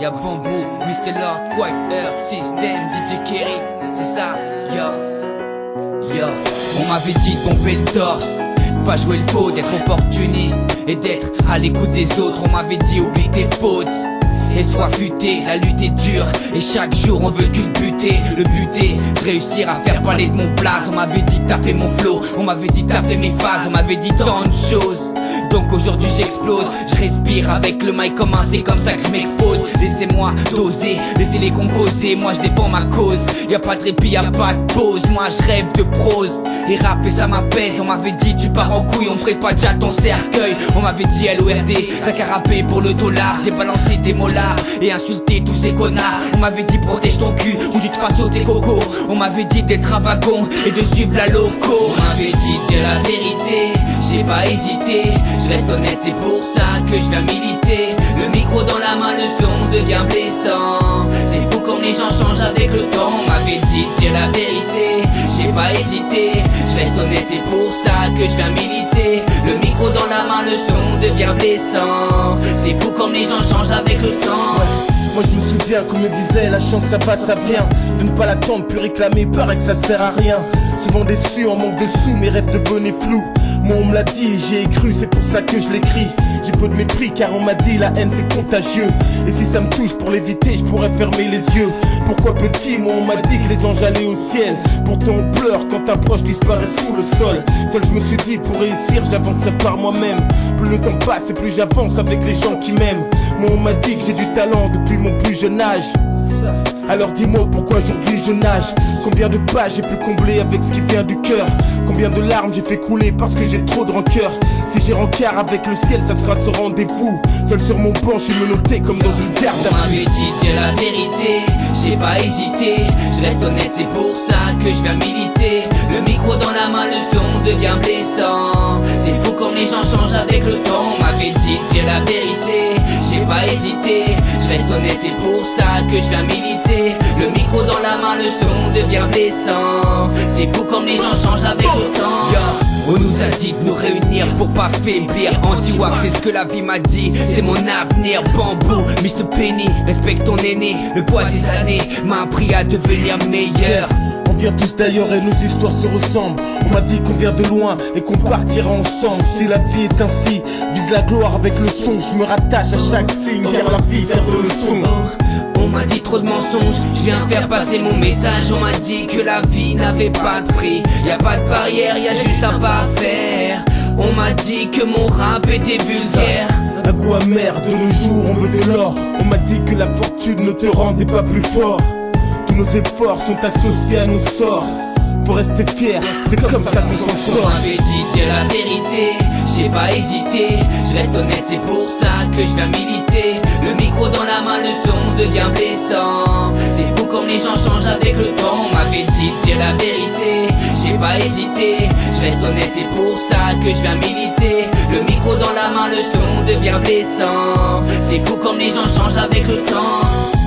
Y'a Bamboo, Mr. Lord, Quiet Earth System, DJ Kerry, c'est ça, yo. On m'avait dit de pomper le torse, pas jouer le faux, d'être opportuniste et d'être à l'écoute des autres. On m'avait dit oublie tes fautes et sois futé, la lutte est dure et chaque jour on veut culbuter. Le but est de réussir à faire parler de mon place. On m'avait dit t'as fait mon flow, on m'avait dit t'as fait mes phases, on m'avait dit tant de choses. Donc aujourd'hui j'explose, je respire avec le mic comme un, c'est comme ça que je m'expose. Laissez-moi doser, laissez-les composer, moi je défends ma cause. Y'a pas de répit, y'a pas de pause, moi je rêve de prose. Et rapper ça m'apaise, on m'avait dit tu pars en couille, on prépare déjà ton cercueil. On m'avait dit LORD, t'as qu'à rapper pour le dollar. J'ai balancé des molars et insulté tous ces connards. On m'avait dit protège ton cul ou tu te fasses sauter coco. On m'avait dit d'être un wagon et de suivre la loco. On m'avait dit dire la vérité, j'ai pas hésité. Je reste honnête, c'est pour ça que je viens militer. Le micro dans la main, le son devient blessant. C'est fou comme les gens changent avec le temps. On m'avait dit dire la vérité, j'ai pas hésité. Je reste honnête, c'est pour ça que je viens militer. Le micro dans la main, le son devient blessant. C'est fou comme les gens changent avec le temps. Moi je me souviens qu'on me disait la chance ça va ça vient. De ne pas l'attendre puis réclamer paraît que ça sert à rien. Souvent déçu en manque de sous, mes rêves devenaient flous. Moi on me l'a dit et j'y ai cru, c'est pour ça que je l'écris. J'ai peu de mépris car on m'a dit la haine c'est contagieux. Et si ça me touche pour l'éviter je pourrais fermer les yeux. Pourquoi petit, moi on m'a dit que les anges allaient au ciel. Pourtant on pleure quand un proche disparaît sous le sol. Seul je me suis dit pour réussir j'avancerai par moi-même. Plus le temps passe et plus j'avance avec les gens qui m'aiment. Moi on m'a dit que j'ai du talent depuis mon plus jeune âge. Alors dis-moi pourquoi aujourd'hui je nage. Combien de pages j'ai pu combler avec ce qui vient du cœur. Combien de larmes j'ai fait couler parce que j'ai trop de rancœur. Si j'ai rencard avec le ciel ça sera ce rendez-vous. Seul sur mon banc je suis menotté comme dans une garde à vue. On m'avait dit dire la vérité, j'ai pas hésité. Je reste honnête, c'est pour ça que je viens militer. Le micro dans la main, le son devient blessant. C'est fou comme les gens changent avec le temps. On m'avait dit dire la vérité, j'ai pas hésité. Je reste honnête, c'est pour ça que je viens militer. Le micro dans la main, le son devient blessant. C'est fou comme les gens changent avec le temps. On nous a dit de nous réunir pour pas faiblir. Anti-Wack, c'est ce que la vie m'a dit, c'est mon avenir. Bamboo, Mr. Penny, respecte ton aîné. Le poids des années m'a appris à devenir meilleur. On vient tous d'ailleurs et nos histoires se ressemblent. On m'a dit qu'on vient de loin et qu'on partira ensemble. Si la vie est ainsi, vise la gloire avec le son. Je me rattache à chaque signe car la vie sert de leçon. On m'a dit trop de mensonges, je viens faire passer mon message. On m'a dit que la vie n'avait pas de prix. Y'a pas de barrière, y'a juste un pas à faire. On m'a dit que mon rap était vulgaire. Un goût amer, de nos jours on veut de l'or. On m'a dit que la fortune ne te rendait pas plus fort. Tous nos efforts sont associés à nos sorts. Faut rester fier, c'est comme ça qu'on s'en sort. On m'avait dit dire la vérité, j'ai pas hésité. Je reste honnête, c'est pour ça que je viens militer. Le micro dans la main, le son devient blessant. C'est fou comme les gens changent avec le temps. On m'avait dit dire la vérité, j'ai pas hésité. Je reste honnête, c'est pour ça que je viens militer. Le micro dans la main, le son devient blessant. C'est fou comme les gens changent avec le temps.